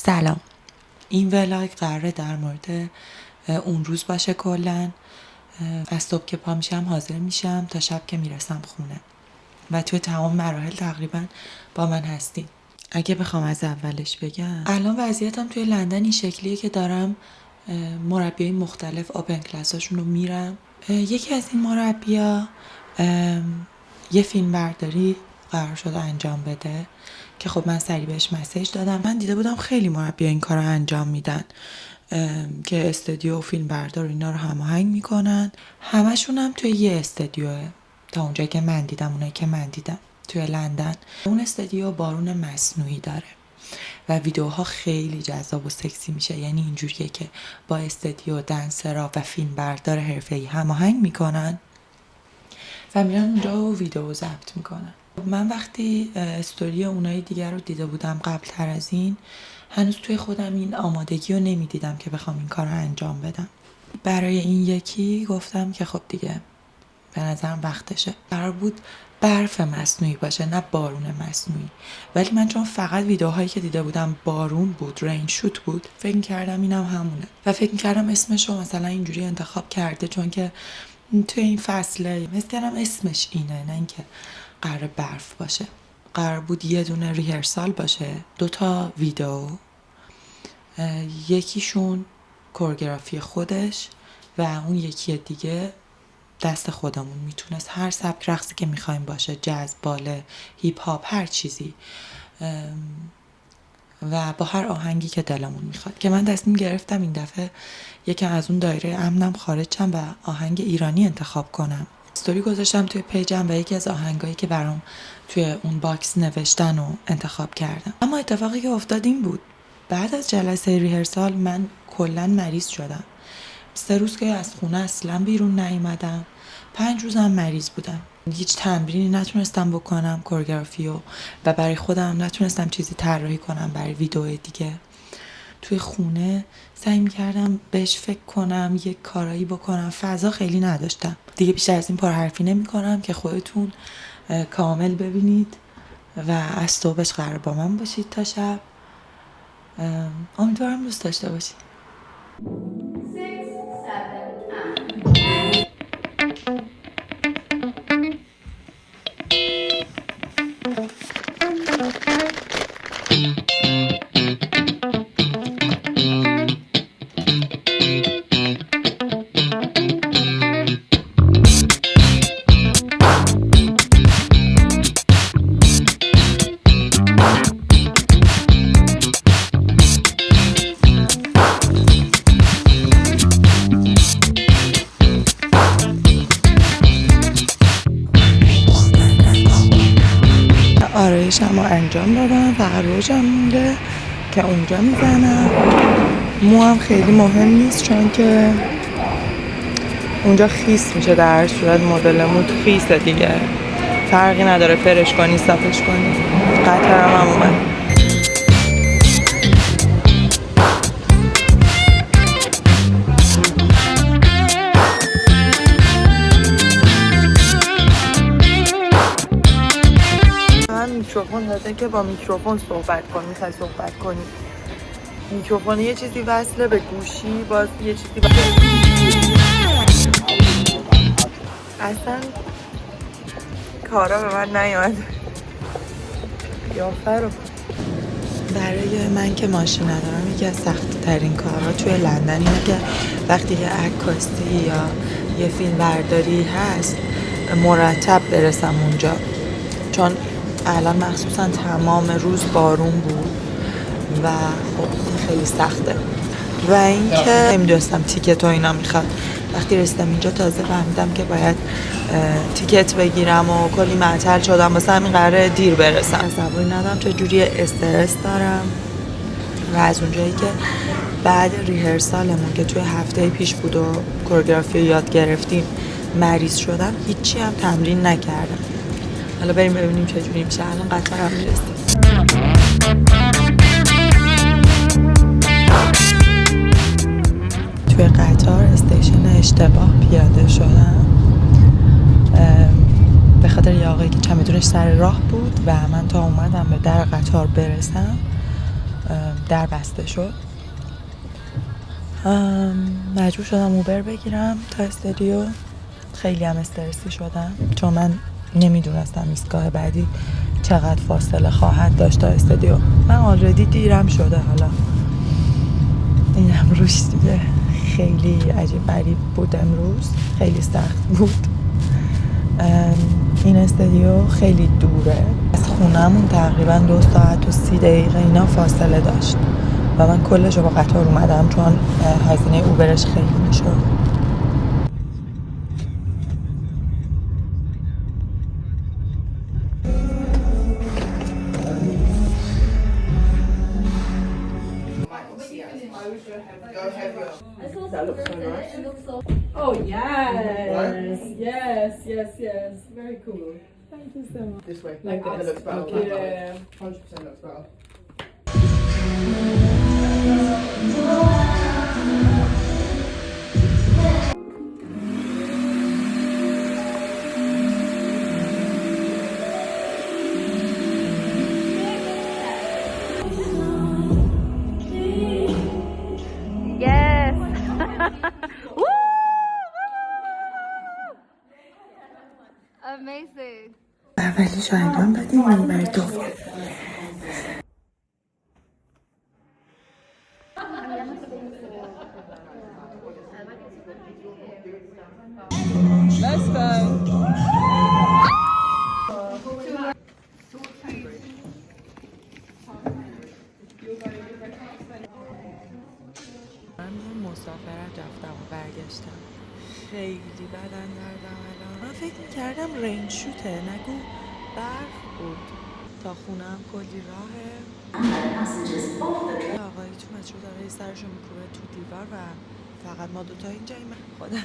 سلام. این ولاگ قراره در مورد اون روز باشه. کلن از صبح که پا میشم حاضر میشم تا شب که میرسم خونه و توی تمام مراحل تقریبا با من هستین. اگه بخوام از اولش بگم، الان وضعیتم توی لندن این شکلیه که دارم مربیای مختلف اوپن کلاساشون رو میرم. یکی از این مربیا یه فیلم برداری قرار شده انجام بده که خب من سریع بهش مسیج دادم. من دیده بودم خیلی مربی‌ها این کارو انجام میدن که استودیو و فیلم بردار اینا رو هماهنگ میکنن. همشون هم توی یه استودیوه تا اونجایی که من دیدم، اونایی که من دیدم توی لندن. اون استودیو بارون مصنوعی داره و ویدیوها خیلی جذاب و سکسی میشه. یعنی اینجوریه که با استودیو، دنسرها و فیلم بردار حرفه‌ای هماهنگ میکنن و میرن اونجا و ویدیو ضبط میکنن. من وقتی استوری اونای دیگر رو دیده بودم قبل تر از این، هنوز توی خودم این آمادگی رو نمیدیدم که بخوام این کار رو انجام بدم. برای این یکی گفتم که خب دیگه به نظرم وقتشه. قرار بود برف مصنوعی باشه، نه بارون مصنوعی، ولی من چون فقط ویدیوهایی که دیده بودم بارون بود، رین شوت بود، فکر کردم اینم همونه و فکر کردم اسمش رو مثلا اینجوری انتخاب کرده چون که توی این فصله مثل کردم اسمش اینه، نه اینکه قرار برف باشه. قرار بود یه دونه ریهرسال باشه، 2 ویدیو، یکیشون کورگرافی خودش و اون یکی دیگه دست خودمون. میتونست هر سبک رقصی که میخوایم باشه، جاز، باله، هیپ هاپ، هر چیزی و با هر آهنگی که دلمون میخواد. که من تصمیم گرفتم این دفعه یکم از اون دایره امنم خارج شم و آهنگ ایرانی انتخاب کنم. استوری گذاشتم توی پیجم و یکی از آهنگایی که برام توی اون باکس نوشتن رو انتخاب کردم. اما اتفاقی که افتاد این بود، بعد از جلسه ریهرسال من کلاً مریض شدم. 3 روز که از خونه اصلا بیرون نیومدم، 5 روزم مریض بودم. هیچ تمرینی نتونستم بکنم کورگرافی و برای خودم نتونستم چیزی طراحی کنم برای ویدیو دیگه. توی خونه سعی می‌کردم بهش فکر کنم، یه کارایی بکنم، فضا خیلی نداشتم. دیگه بیشتر از این پرحرفی نمی‌کنم که خودتون کامل ببینید و از صبحش قرار با من باشید تا شب. امیدوارم دوست داشته باشید. آرایشم رو انجام دادم، فقط روژم مونده که اونجا میزنم. موام خیلی مهم نیست چون که اونجا خیس میشه، در هر صورت مدل مو خیسه دیگه، فرقی نداره فرش کنی صافش کنی. قطرم هم اومد. میکروفون داده که با میکروفون صحبت کنی، میخوای صحبت کنی. میکروفون یه چیزی وصله به گوشی، باز یه چیزی اصلا کارا به من نیومد. قیافه رو برای من که ماشین ندارم یکی از سخت ترین کارها توی لندن اینه که وقتی یه عکاسی یا یه فیلم برداری هست مرتب برسم اونجا، چون الان مخصوصا تمام روز بارون بود و خب خیلی سخته. و این که نمیدونستم تیکت و اینا میخواد. وقتی رسیدم اینجا تازه فهمیدم که باید تیکت بگیرم و کلی معطل شدم، واسه همین قراره دیر برسم. تصوری ندارم چجوری استرس دارم. و از اونجایی که بعد ریهرسالمون که توی هفته پیش بود و کورگرافی رو یاد گرفتیم مریض شدم، هیچی هم تمرین نکردم. حالا بریم ببینیم چجوری میشه. الان قطار هم میرسیم. توی قطار استیشن اشتباه پیاده شدم به خاطر یه آقایی که چمدونش سر راه بود و من تا اومدم به در قطار برسم در بسته شد. مجبور شدم اوبر بگیرم تا استودیو. خیلی هم استرسی شدم چون من نمیدونستم ایستگاه بعدی چقدر فاصله خواهد داشت تا استودیو. من آلردی دیرم شده، حالا اینم روش دیگه خیلی عجیب غریب بود. امروز خیلی سخت بود. این استودیو خیلی دوره از خونمون، تقریبا 2 ساعت و 30 دقیقه اینا فاصله داشت و من کلش رو با قطار اومدم چون هزینه اوبرش خیلی میشد. That looks so nice. Oh yes, yes. Very cool. Thank you so much. This way. Like that looks better. Okay. Yeah. 100% looks better. Yes. Woo! Amazing. اولی شایدان بدیم میبری دوم. Let's go. من یه مسافرت رفتم و برگشتم. خیلی بدن دردم الان. من فکر میکردم رین شوته، نگو برف بود. تا خونم کلی راهه. آقایی تو مترو داره سرشو میکوبه تو دیوار و فقط ما دوتا اینجاییم. خدا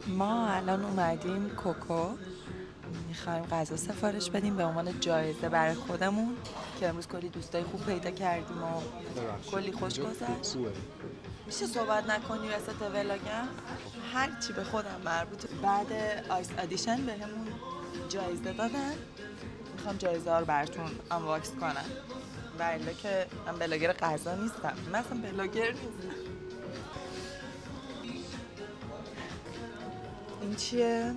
ما الان اومدیم کوکو، میخوایم غذا سفارش بدیم به عنوان جایزه برای خودمون که امروز کلی دوستای خوب پیدا کردیم و کلی خوش گذشت. میشه صحبت نکنی وسط ولاگم؟ هر چی به خودم مربوطه. بعد آیس آدیشن به همون جایزه دادن، میخوام جایزه ها رو براتون انواکس کنم و الا که من بلاگر غذا نیستم. من اصلا بلاگر نیستم. این چیه؟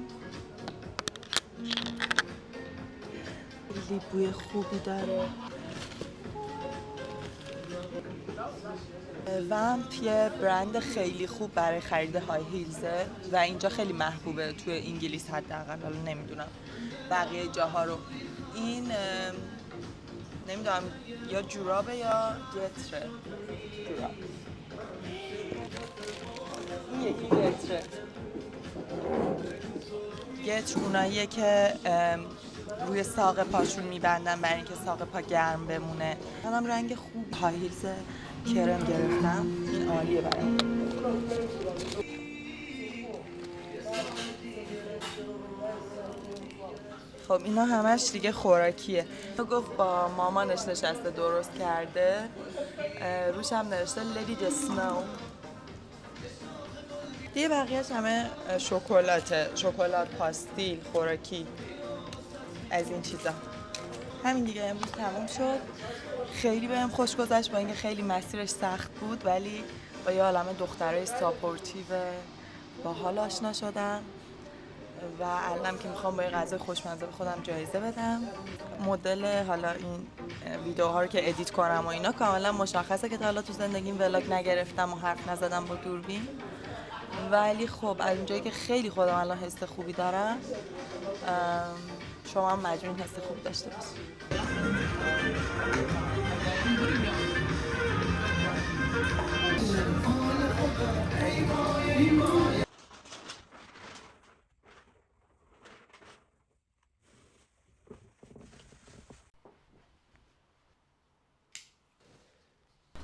خیلی بوی خوبی داره. ومپ یه برند خیلی خوب برای خرید های هیلزه و اینجا خیلی محبوبه توی انگلیس حداقل، حالا نمیدونم بقیه جاها رو. این نمیدونم یا جورابه یا گتره. جوراب. این یکی گتره. گتر اوناییه که روی ساق پاشون میبندن برای اینکه ساق پا گرم بمونه. منم رنگ خوب های هیلز کرم گرفتم. این عالیه برام. خب اینا همش دیگه خوراکیه. تو گفت با مامانش نشسته درست کرده. روش هم نوشته Let it snow. دیگه بقیهش همه شکلاته، شکلات، پاستیل، خوراکی، از این چیزا. همین دیگه. امروز تموم شد. خیلی بهم خوش گذشت با اینکه خیلی مسیرش سخت بود، ولی با یه عالمه دخترای ساپورتیو باحال آشنا شدم و الانم که میخوام با یه غذای خوشمزه به خودم جایزه بدم. مدل حالا این ویدیوها رو که ادیت کنم و اینا کاملا مشخصه که تا حالا تو زندگیم ولاگ نگرفتم و حرف نزدم با دوربین، ولی خب از اونجایی که خیلی خودم الان حس خوبی دارم، شما هم مجبورین حس خوب داشته باشید.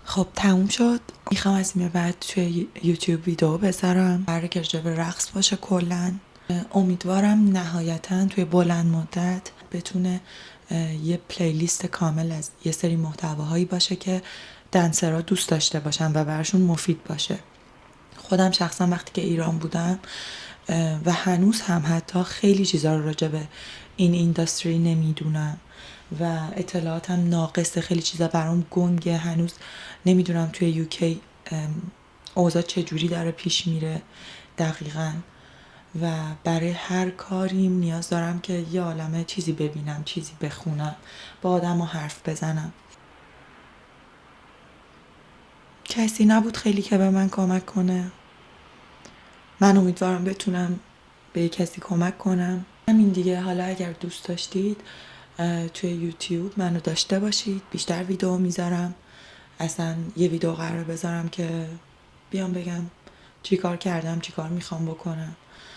خب تموم شد. میخوام از این بعد توی یوتیوب ویدیو بذارم برای که راجع به رقص باشه. کلا امیدوارم نهایتاً توی بلند مدت بتونه یه پلیلیست کامل از یه سری محتواهایی باشه که دنسرها دوست داشته باشن و براشون مفید باشه. خودم شخصا وقتی که ایران بودم و هنوز هم حتی خیلی چیزا رو راجع به این اینداستری نمیدونم و اطلاعاتم ناقصه، خیلی چیزا برام گنگه، هنوز نمیدونم توی یوکی اوضاع چجوری داره پیش میره دقیقاً و برای هر کاریم نیاز دارم که یه عالمه چیزی ببینم، چیزی بخونم، با آدم حرف بزنم. کسی نبود خیلی که به من کمک کنه. من امیدوارم بتونم به کسی کمک کنم. همین دیگه. حالا اگر دوست داشتید توی یوتیوب منو داشته باشید، بیشتر ویدیو میذارم. اصلا یه ویدیو قرار بذارم که بیام بگم چی کار کردم، چی کار میخوام بکنم.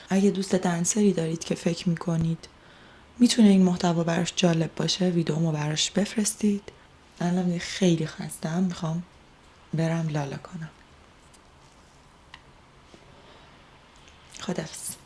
اگه دوست دنسری دارید که فکر میکنید میتونه این محتوا براش جالب باشه، ویدیومو براش بفرستید. الان خیلی خستم، میخوام برم لالا کنم. خداحافظ.